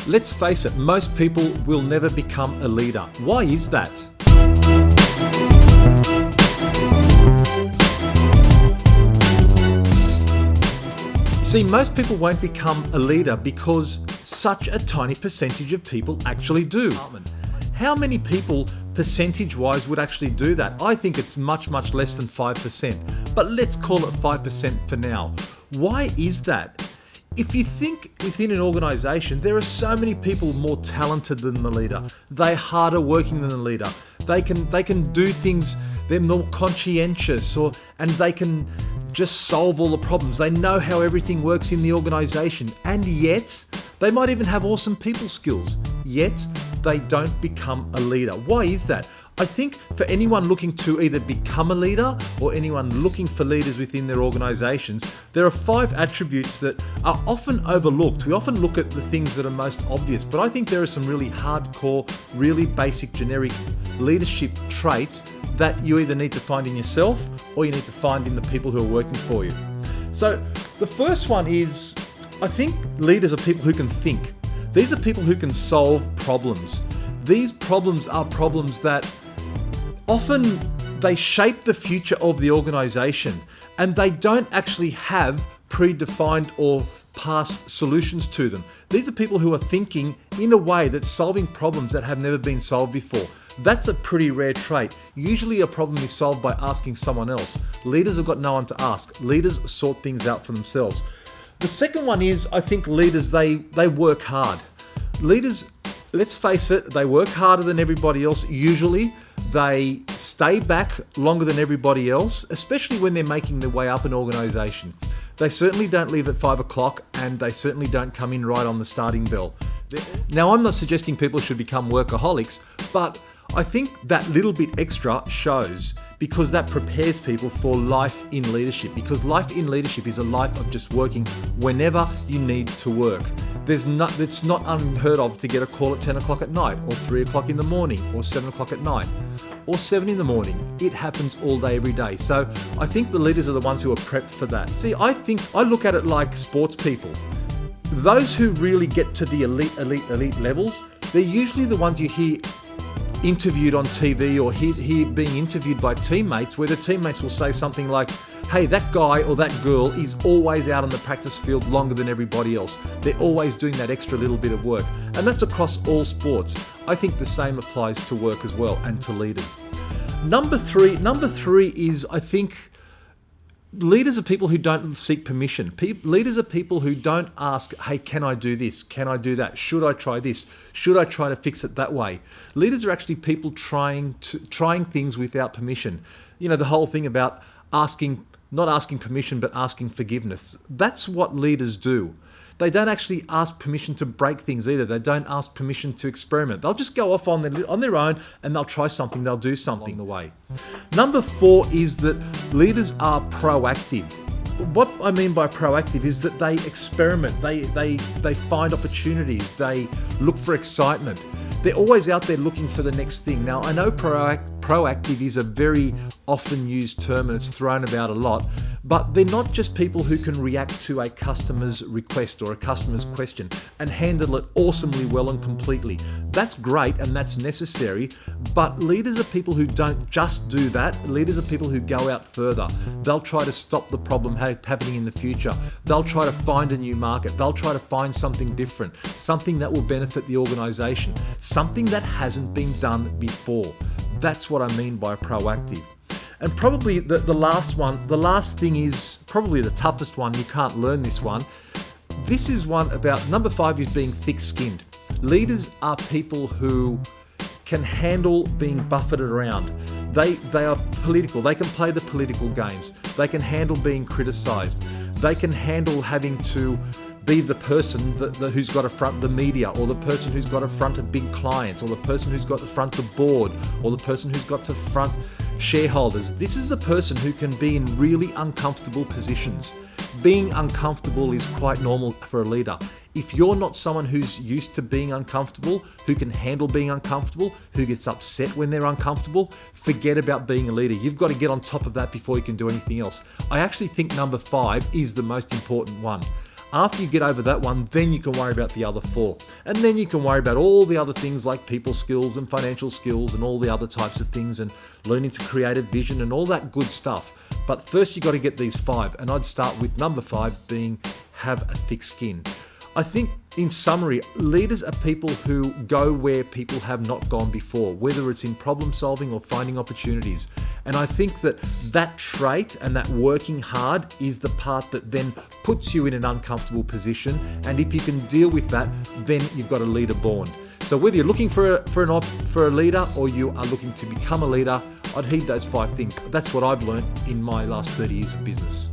Let's face it, most people will never become a leader. Why is that? See, most people won't become a leader because such a tiny percentage of people actually do. How many people percentage-wise would actually do that? I think it's much, much less than 5%, but let's call it 5% for now. Why is that? If you think within an organization, there are so many people more talented than the leader. They're harder working than the leader. They can do things, they're more conscientious, and they can just solve all the problems. They know how everything works in the organization, and yet they might even have awesome people skills, yet they don't become a leader. Why is that? I think for anyone looking to either become a leader or anyone looking for leaders within their organizations, there are 5 attributes that are often overlooked. We often look at the things that are most obvious, but I think there are some really hardcore, really basic, generic leadership traits that you either need to find in yourself or you need to find in the people who are working for you. So the first one is, I think leaders are people who can think. These are people who can solve problems. These problems are problems that often they shape the future of the organization, and they don't actually have predefined or past solutions to them. These are people who are thinking in a way that's solving problems that have never been solved before. That's a pretty rare trait. Usually a problem is solved by asking someone else. Leaders have got no one to ask. Leaders sort things out for themselves. The second one is, I think leaders, they work hard. Leaders, let's face it, they work harder than everybody else. Usually they stay back longer than everybody else, especially when they're making their way up an organization. They certainly don't leave at 5 o'clock, and they certainly don't come in right on the starting bell. Now, I'm not suggesting people should become workaholics, but I think that little bit extra shows, because that prepares people for life in leadership, because life in leadership is a life of just working whenever you need to work. It's not unheard of to get a call at 10 o'clock at night, or 3 o'clock in the morning, or 7 o'clock at night, or 7 in the morning. It happens all day, every day. So I think the leaders are the ones who are prepped for that. See, I look at it like sports people. Those who really get to the elite levels, they're usually the ones you hear interviewed on TV or hear being interviewed by teammates, where the teammates will say something like, hey, that guy or that girl is always out on the practice field longer than everybody else. They're always doing that extra little bit of work. And that's across all sports. I think the same applies to work as well, and to leaders. Number three is, I think, leaders are people who don't seek permission. Leaders are people who don't ask, hey, can I do this? Can I do that? Should I try this? Should I try to fix it that way? Leaders are actually people trying things without permission. You know, the whole thing about not asking permission, but asking forgiveness. That's what leaders do. They don't actually ask permission to break things either. They don't ask permission to experiment. They'll just go off on their own, and they'll try something. They'll do something along the way. Number 4 is that leaders are proactive. What I mean by proactive is that they experiment. They find opportunities. They look for excitement. They're always out there looking for the next thing. Now, I know proactive is a very often used term, and it's thrown about a lot, but they're not just people who can react to a customer's request or a customer's question and handle it awesomely well and completely. That's great and that's necessary, but leaders are people who don't just do that. Leaders are people who go out further. They'll try to stop the problem happening in the future. They'll try to find a new market. They'll try to find something different, something that will benefit the organization, something that hasn't been done before. That's what I mean by proactive. And probably the last thing is probably the toughest one. You can't learn this one. This is one about, number 5 is being thick-skinned. Leaders are people who can handle being buffeted around. They are political. They can play the political games. They can handle being criticized. They can handle having to be the person who's got to front the media, or the person who's got to front a big client, or the person who's got to front the board, or the person who's got to front shareholders. This is the person who can be in really uncomfortable positions. Being uncomfortable is quite normal for a leader. If you're not someone who's used to being uncomfortable, who can handle being uncomfortable, who gets upset when they're uncomfortable, forget about being a leader. You've got to get on top of that before you can do anything else. I actually think number 5 is the most important one. After you get over that one, then you can worry about the other 4. And then you can worry about all the other things like people skills and financial skills and all the other types of things and learning to create a vision and all that good stuff. But first you got to get these 5. And I'd start with number 5 being have a thick skin. I think in summary, leaders are people who go where people have not gone before, whether it's in problem solving or finding opportunities. And I think that trait and that working hard is the part that then puts you in an uncomfortable position. And if you can deal with that, then you've got a leader born. So whether you're looking for a leader or you are looking to become a leader, I'd heed those 5 things. That's what I've learned in my last 30 years of business.